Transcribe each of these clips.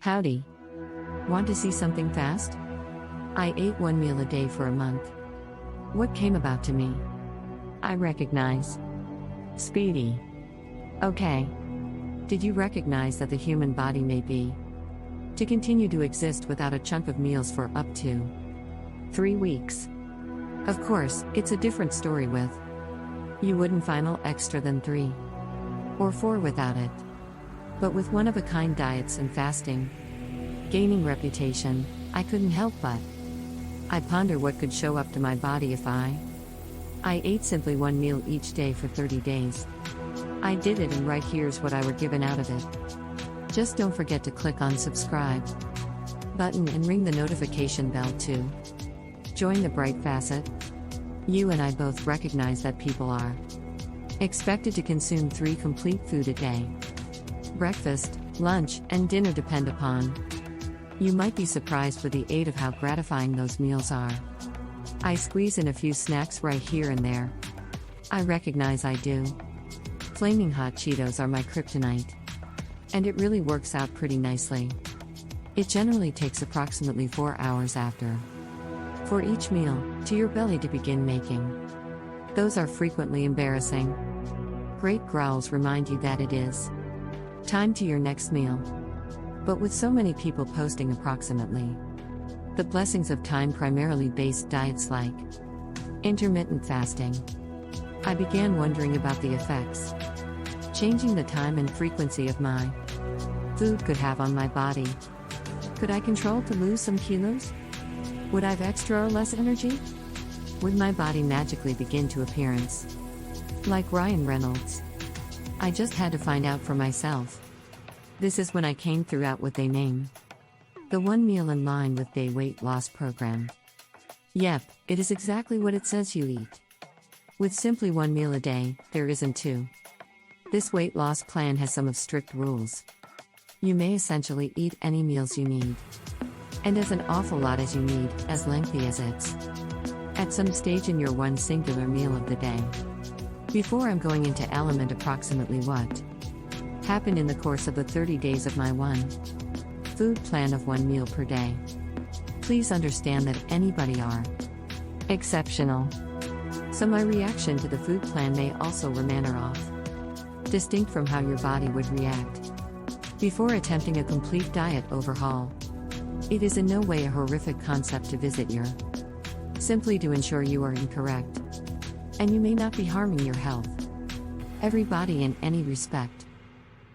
Howdy. Want to see something fast? I ate one meal a day for a month. What came about to me? I recognize. Speedy. Okay. Did you recognize that the human body may be to continue to exist without a chunk of meals for up to 3 weeks? Of course, it's a different story with you wouldn't final extra than 3 or 4 without it. But with one-of-a-kind diets and fasting gaining reputation, I couldn't help but I ponder what could show up to my body if I ate simply one meal each day for 30 days. I did it, and right here's what I were given out of it. Just don't forget to click on subscribe button and ring the notification bell to join the bright facet. You and I both recognize that people are expected to consume 3 complete food a day. Breakfast, lunch, and dinner depend upon. You might be surprised with the aid of how gratifying those meals are. I squeeze in a few snacks right here and there. I recognize I do. Flaming hot Cheetos are my kryptonite. And it really works out pretty nicely. It generally takes approximately 4 hours after for each meal to your belly to begin making. Those are frequently embarrassing. Great growls remind you that it is time to your next meal. But with so many people posting approximately the blessings of time primarily based diets like intermittent fasting, I began wondering about the effects changing the time and frequency of my food could have on my body. Could I control to lose some kilos? Would I have extra or less energy? Would my body magically begin to appearance like Ryan Reynolds? I just had to find out for myself. This is when I came throughout what they name the one meal in line with day weight loss program. Yep, it is exactly what it says you eat. With simply one meal a day, there isn't 2. This weight loss plan has some of strict rules. You may essentially eat any meals you need. And as an awful lot as you need, as lengthy as it's at some stage in your one singular meal of the day. Before I'm going into element approximately what happened in the course of the 30 days of my one food plan of one meal per day. Please understand that anybody are exceptional. So my reaction to the food plan may also remain off, distinct from how your body would react before attempting a complete diet overhaul. It is in no way a horrific concept to visit your simply to ensure you are incorrect. And you may not be harming your health. Every body in any respect.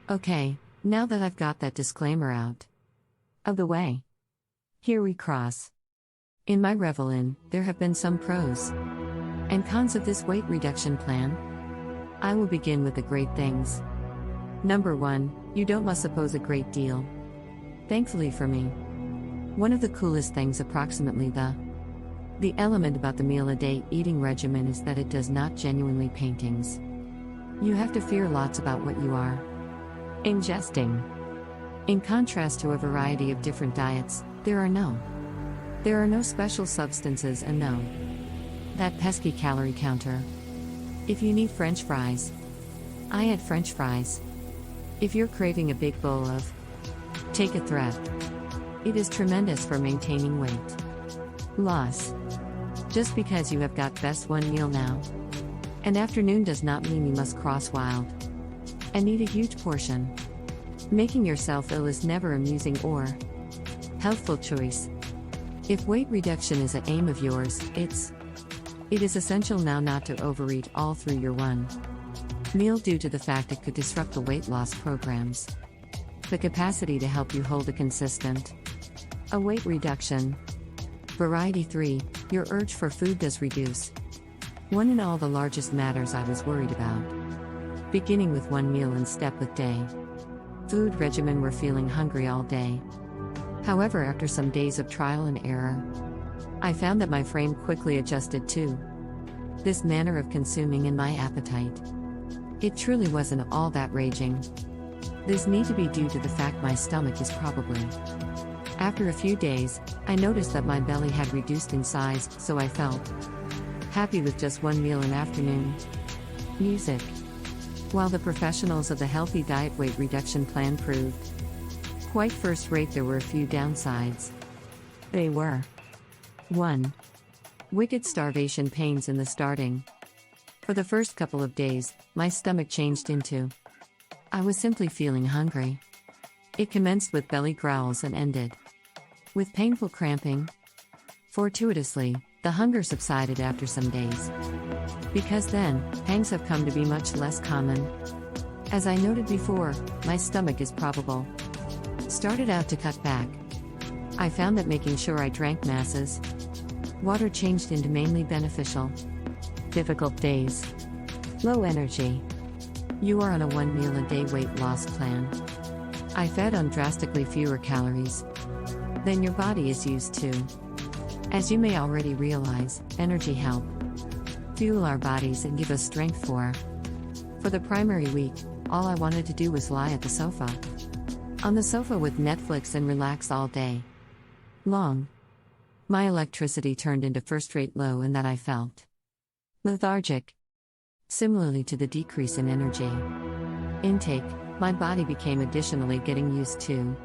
Okay, now that I've got that disclaimer out of the way, here we cross. In my revel-in, there have been some pros and cons of this weight reduction plan. I will begin with the great things. Number 1, you don't must suppose a great deal. Thankfully for me. One of the coolest things approximately the element about the meal a day eating regimen is that it does not genuinely paintings. You have to fear lots about what you are ingesting. In contrast to a variety of different diets, there are no special substances and no that pesky calorie counter. If you need French fries, I had French fries. If you're craving a big bowl of take a threat, it is tremendous for maintaining weight loss. Just because you have got best one meal now, an afternoon does not mean you must cross wild and eat a huge portion. Making yourself ill is never amusing or healthful choice. If weight reduction is an aim of yours, it is essential now not to overeat all through your one meal due to the fact it could disrupt the weight loss programs the capacity to help you hold a consistent weight reduction. Variety 3, your urge for food does reduce. One in all the largest matters I was worried about. Beginning with one meal in step with day food regimen, we're feeling hungry all day. However, after some days of trial and error, I found that my frame quickly adjusted to this manner of consuming in my appetite. It truly wasn't all that raging. This need to be due to the fact my stomach is probably. After a few days, I noticed that my belly had reduced in size, so I felt happy with just one meal in afternoon. Music. While the professionals of the healthy diet weight reduction plan proved quite first rate, there were a few downsides. They were 1. Wicked starvation pains in the starting. For the first couple of days, my stomach changed into I was simply feeling hungry. It commenced with belly growls and ended with painful cramping. Fortuitously, the hunger subsided after some days. Because then, pangs have come to be much less common. As I noted before, my stomach is probable. Started out to cut back. I found that making sure I drank masses water changed into mainly beneficial. Difficult days. Low energy. You are on a 1 meal a day weight loss plan. I fed on drastically fewer calories than your body is used to. As you may already realize, energy help fuel our bodies and give us strength for the primary week, all I wanted to do was lie at the sofa. On the sofa with Netflix and relax all day long. My electricity turned into first-rate low and that I felt lethargic. Similarly to the decrease in energy intake, my body became additionally getting used to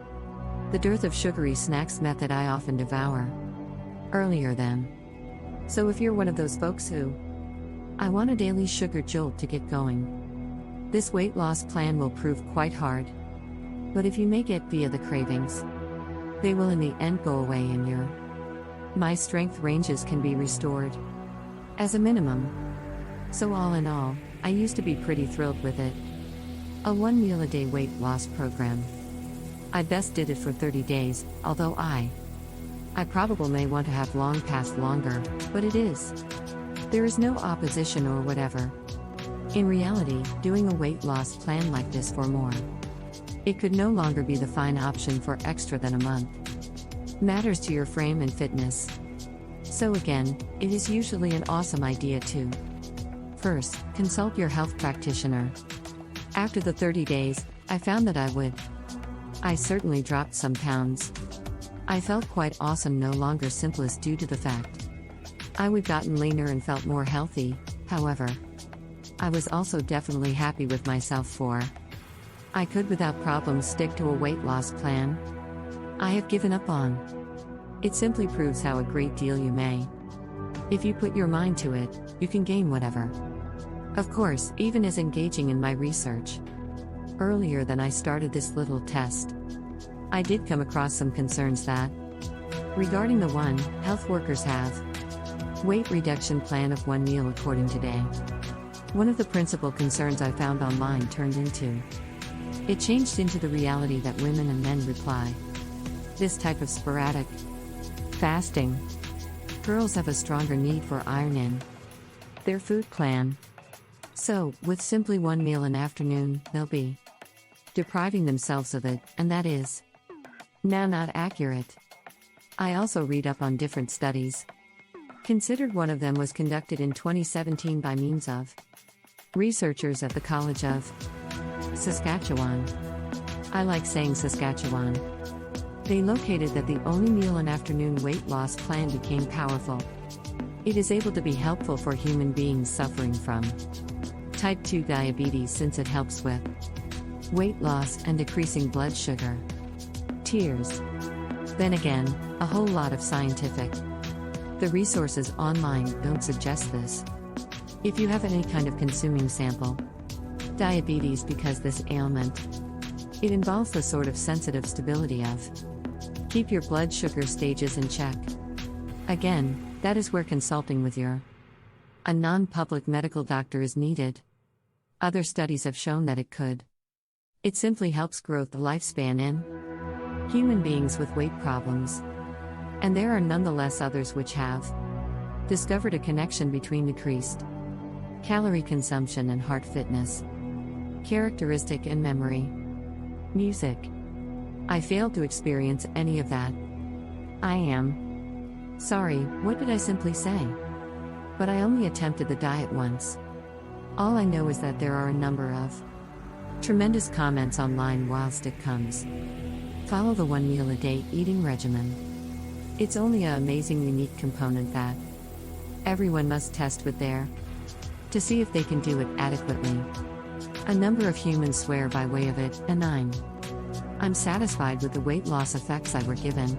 the dearth of sugary snacks method I often devour earlier then. So if you're one of those folks who I want a daily sugar jolt to get going, this weight loss plan will prove quite hard. But if you make it via the cravings, they will in the end go away and my strength ranges can be restored as a minimum. So all in all, I used to be pretty thrilled with it. A 1 meal a day weight loss program. I best did it for 30 days, although I probably may want to have long past longer, but it is. There is no opposition or whatever. In reality, doing a weight loss plan like this for more, it could no longer be the fine option for extra than a month. Matters to your frame and fitness. So again, it is usually an awesome idea to first, consult your health practitioner. After the 30 days, I found that I certainly dropped some pounds. I felt quite awesome, no longer simplest due to the fact I would gotten leaner and felt more healthy. However, I was also definitely happy with myself for I could without problem stick to a weight loss plan I have given up on. It simply proves how a great deal you may. If you put your mind to it, you can gain whatever. Of course, even as engaging in my research earlier than I started this little test, I did come across some concerns that regarding the one health workers have weight reduction plan of 1 meal according to Day. One of the principal concerns I found online it changed into the reality that women and men reply. This type of sporadic fasting. Girls have a stronger need for iron in their food plan. So, with simply 1 meal an afternoon, they'll be depriving themselves of it, and that is now not accurate. I also read up on different studies. Considered one of them was conducted in 2017 by means of researchers at the College of Saskatchewan. I like saying Saskatchewan. They located that the only meal an afternoon weight loss plan became powerful. It is able to be helpful for human beings suffering from type 2 diabetes since it helps with weight loss and decreasing blood sugar. Tears. Then again, a whole lot of scientific. The resources online don't suggest this. If you have any kind of consuming sample diabetes because this ailment, it involves the sort of sensitive stability of keep your blood sugar stages in check. Again, that is where consulting with a non-public medical doctor is needed. Other studies have shown that it could. It simply helps growth the lifespan in human beings with weight problems. And there are nonetheless others which have discovered a connection between decreased calorie consumption and heart fitness, characteristic and memory. Music. I failed to experience any of that. I am sorry, what did I simply say? But I only attempted the diet once. All I know is that there are a number of tremendous comments online whilst it comes. Follow the 1 meal a day eating regimen. It's only an amazing unique component that everyone must test with to see if they can do it adequately. A number of humans swear by way of it, and I'm I'm satisfied with the weight loss effects I were given.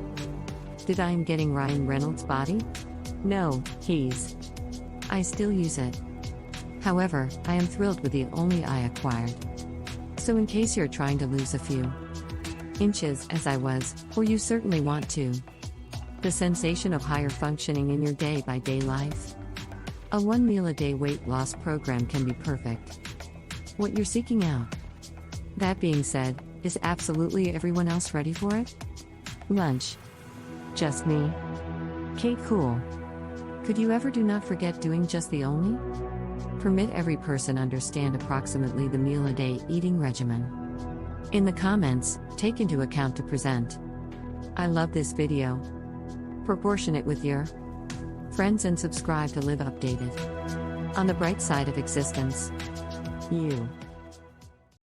Did I am getting Ryan Reynolds' body? No, I still use it. However, I am thrilled with the only I acquired. So in case you're trying to lose a few inches as I was, or you certainly want to, the sensation of higher functioning in your day-by-day life, a 1 meal a day weight loss program can be perfect. What you're seeking out. That being said, is absolutely everyone else ready for it? Lunch. Just me? Kate cool. Could you ever do not forget doing just the only? Permit every person understand approximately the meal a day eating regimen. In the comments, take into account to present. I love this video. Proportion it with your friends and subscribe to live updated. On the bright side of existence. You.